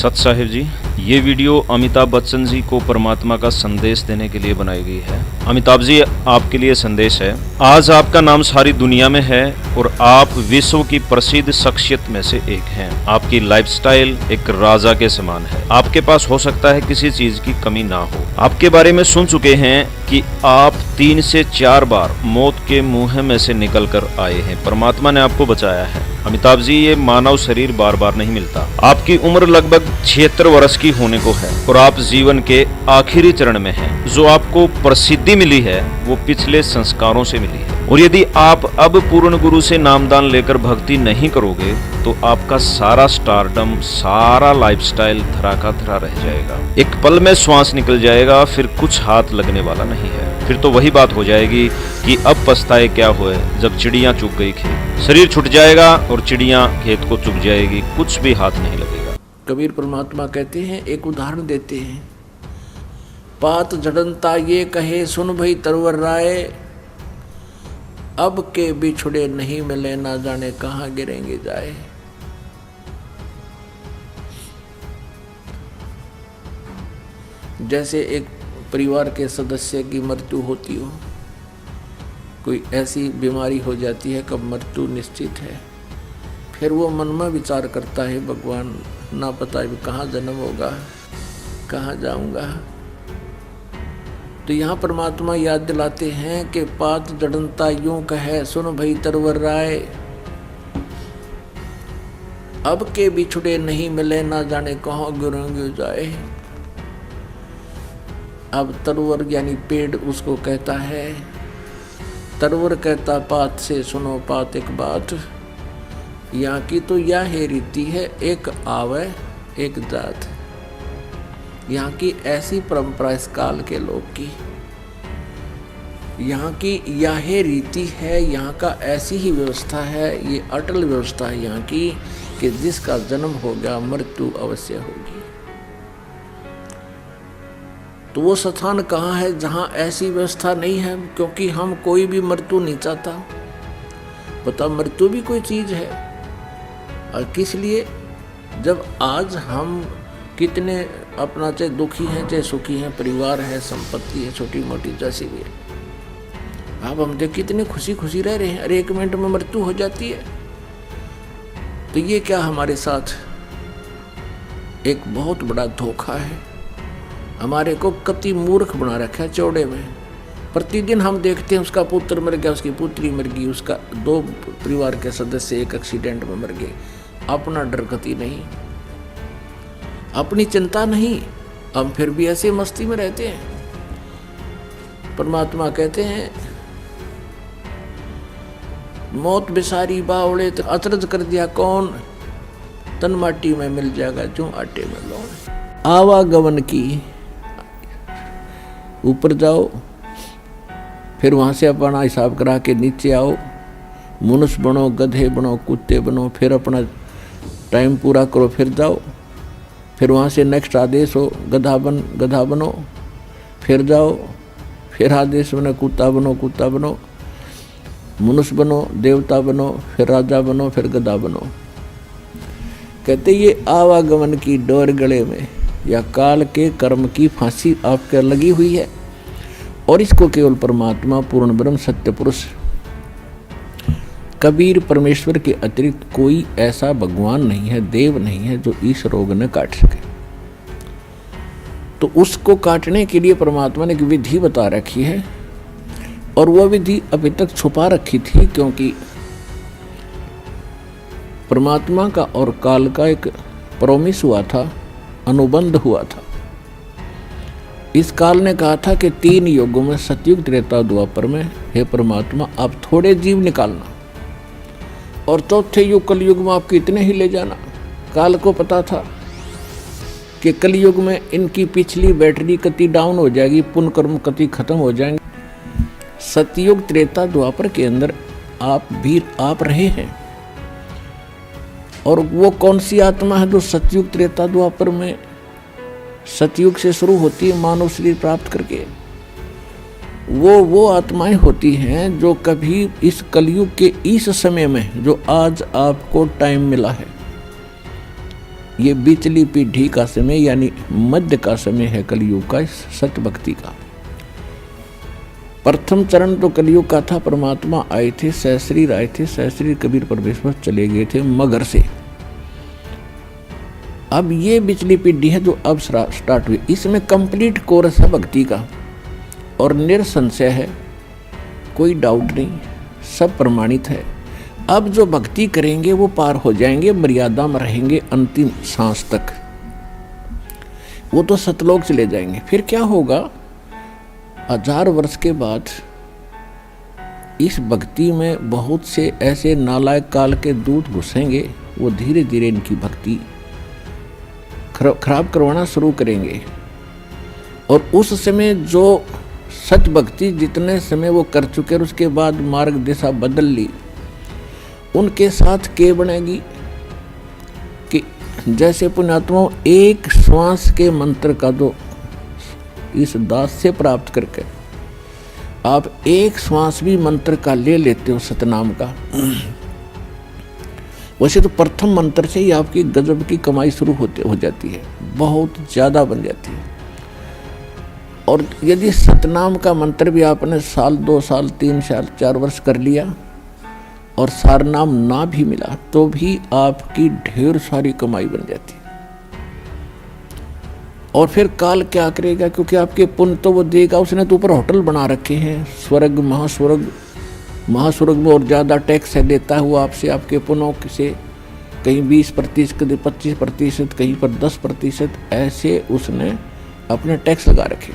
सत साहिब जी, ये वीडियो अमिताभ बच्चन जी को परमात्मा का संदेश देने के लिए बनाई गई है। अमिताभ जी, आपके लिए संदेश है। आज आपका नाम सारी दुनिया में है और आप विश्व की प्रसिद्ध शख्सियत में से एक हैं। आपकी लाइफस्टाइल एक राजा के समान है। आपके पास हो सकता है किसी चीज की कमी ना हो। आपके बारे में सुन चुके हैं कि आप 3 से 4 बार मौत के मुंह में से निकल कर आए हैं। परमात्मा ने आपको बचाया है। अमिताभ जी, ये मानव शरीर बार बार नहीं मिलता। आपकी उम्र लगभग 76 वर्ष की होने को है और आप जीवन के आखिरी चरण में हैं। जो आपको प्रसिद्धि मिली है वो पिछले संस्कारों से मिली है, और यदि आप अब पूर्ण गुरु से नामदान लेकर भक्ति नहीं करोगे तो आपका सारा स्टारडम, सारा लाइफस्टाइल धरा का धरा रह जाएगा। एक पल में श्वास निकल जाएगा, फिर कुछ हाथ लगने वाला नहीं है। फिर तो वही बात हो जाएगी कि अब पछताए क्या हुए जब चिड़िया चुग गई खेत। शरीर छूट जाएगा और चिड़िया खेत को चुग जाएगी, कुछ भी हाथ नहीं लगेगा। कबीर परमात्मा कहते हैं, एक उदाहरण देते हैं। पात जड़नता ये कहे सुन भई तरवर राय, अब के बिछुड़े नहीं मिले ना जाने कहाँ गिरेंगे जाए। जैसे एक परिवार के सदस्य की मृत्यु होती हो, कोई ऐसी बीमारी हो जाती है कब मृत्यु निश्चित है, फिर वो मन में विचार करता है, भगवान ना पता है कहाँ जन्म होगा, कहाँ जाऊंगा। तो यहाँ परमात्मा याद दिलाते हैं कि पात जड़नता यूं कहे सुन भई तरवर राय, अब के बिछुड़े नहीं मिले ना जाने कहाँ गिरेंगे जाए। अब तरवर यानी पेड़ उसको कहता है, तरवर कहता पात से सुनो पात एक बात, यहाँ की तो यह है रीति है, एक आवे एक जात। यहाँ की ऐसी परंपरा इस काल के लोग की, यहाँ की यह रीति है, यहाँ का ऐसी ही व्यवस्था है, ये अटल व्यवस्था है यहाँ की कि जिसका जन्म हो गया मृत्यु अवश्य होगी। तो वो स्थान कहाँ है जहाँ ऐसी व्यवस्था नहीं है, क्योंकि हम कोई भी मृत्यु नहीं चाहता। बता, मृत्यु भी कोई चीज है। और किस लिए, जब आज हम कितने अपना चाहे दुखी हैं चाहे सुखी हैं, परिवार है, संपत्ति है, छोटी मोटी जैसी भी है, अब हम देख कितने खुशी खुशी रह रहे हैं, अरे 1 मिनट में मृत्यु हो जाती है। तो ये क्या हमारे साथ एक बहुत बड़ा धोखा है। हमारे को कति मूर्ख बना रखा है चौड़े में। प्रतिदिन हम देखते हैं उसका पुत्र मर गया, उसकी पुत्री मर गई, उसका 2 परिवार के सदस्य एक एक्सीडेंट में मर गए। अपना डर गति नहीं, अपनी चिंता नहीं, हम फिर भी ऐसे मस्ती में रहते हैं। परमात्मा कहते हैं, मौत बिसारी बावड़े तो अचरज कर दिया कौन, तन माटी में मिल जाएगा जो आटे में लौन। आवागमन की, ऊपर जाओ, फिर वहाँ से अपना हिसाब करा के नीचे आओ, मनुष्य बनो, गधे बनो, कुत्ते बनो, फिर अपना टाइम पूरा करो, फिर जाओ, फिर वहाँ से नेक्स्ट आदेश हो गधा बनो, फिर जाओ, फिर आदेश बनो कुत्ता बनो, मनुष्य बनो, देवता बनो, फिर राजा बनो, फिर गधा बनो। कहते ये आवागमन की डोर गले में या काल के कर्म की फांसी आपके लगी हुई है, और इसको केवल परमात्मा पूर्ण ब्रह्म सत्य पुरुष कबीर परमेश्वर के अतिरिक्त कोई ऐसा भगवान नहीं है, देव नहीं है जो इस रोग ने काट सके। तो उसको काटने के लिए परमात्मा ने एक विधि बता रखी है, और वह विधि अभी तक छुपा रखी थी, क्योंकि परमात्मा का और काल का एक प्रॉमिस हुआ था, अनुबंध हुआ था। इस काल ने कहा था कि 3 युगों में, सतयुग, त्रेता, द्वापर में, हे परमात्मा आप थोड़े जीव निकालना, और चौथे युग कलयुग में आपके इतने ही ले जाना। काल को पता था कि कलयुग में इनकी पिछली बैटरी कति डाउन हो जाएगी, पुण्य कर्म कति खत्म हो जाएंगे। सतयुग, त्रेता, द्वापर के अंदर आप रहे हैं, और वो कौन सी आत्मा है जो सतयुग, त्रेता, द्वापर में, सतयुग से शुरू होती है मानव शरीर प्राप्त करके, वो आत्माएं होती हैं जो कभी इस कलयुग के इस समय में, जो आज आपको टाइम मिला है, ये बीचली पीढ़ी का समय यानी मध्य का समय है कलयुग का, इस सत्य भक्ति का। प्रथम चरण तो कलयुग का था, परमात्मा आए थे, सहस्रीर आए थे, सहस्रीर कबीर परमेश्वर चले गए थे मगर से। अब ये बिचली पीढ़ी है जो अब स्टार्ट हुई, इसमें कंप्लीट कोर्स है भक्ति का और निरसंशय है, कोई डाउट नहीं, सब प्रमाणित है। अब जो भक्ति करेंगे वो पार हो जाएंगे, मर्यादा में रहेंगे अंतिम सांस तक, वो तो सतलोक चले जाएंगे। फिर क्या होगा, 1000 वर्ष के बाद इस भक्ति में बहुत से ऐसे नालायक काल के दूत घुसेंगे, वो धीरे धीरे इनकी भक्ति खराब करवाना शुरू करेंगे। और उस समय जो सत्य भक्ति जितने समय वो कर चुके और उसके बाद मार्ग दिशा बदल ली, उनके साथ के बनेगी कि जैसे पुण्यात्माओं एक श्वास के मंत्र का जो इस दास से प्राप्त करके आप एक श्वास भी मंत्र का ले लेते हो सतनाम का, वैसे तो प्रथम मंत्र से ही आपकी गजब की कमाई शुरू हो जाती है, बहुत ज़्यादा बन जाती है। और यदि सतनाम का मंत्र भी आपने साल 2 साल 3 साल 4 वर्ष कर लिया और सारनाम ना भी मिला तो भी आपकी ढेर सारी कमाई बन जाती है। और फिर काल क्या करेगा, क्योंकि आपके पुण्य तो वो देगा, उसने तो ऊपर होटल बना रखे हैं, स्वर्ग महास्वर्ग में और ज़्यादा टैक्स है देता है वो आपसे, आपके पुण्यों से, कहीं 20%, कहीं 25%, कहीं पर 10%, ऐसे उसने अपने टैक्स लगा रखे।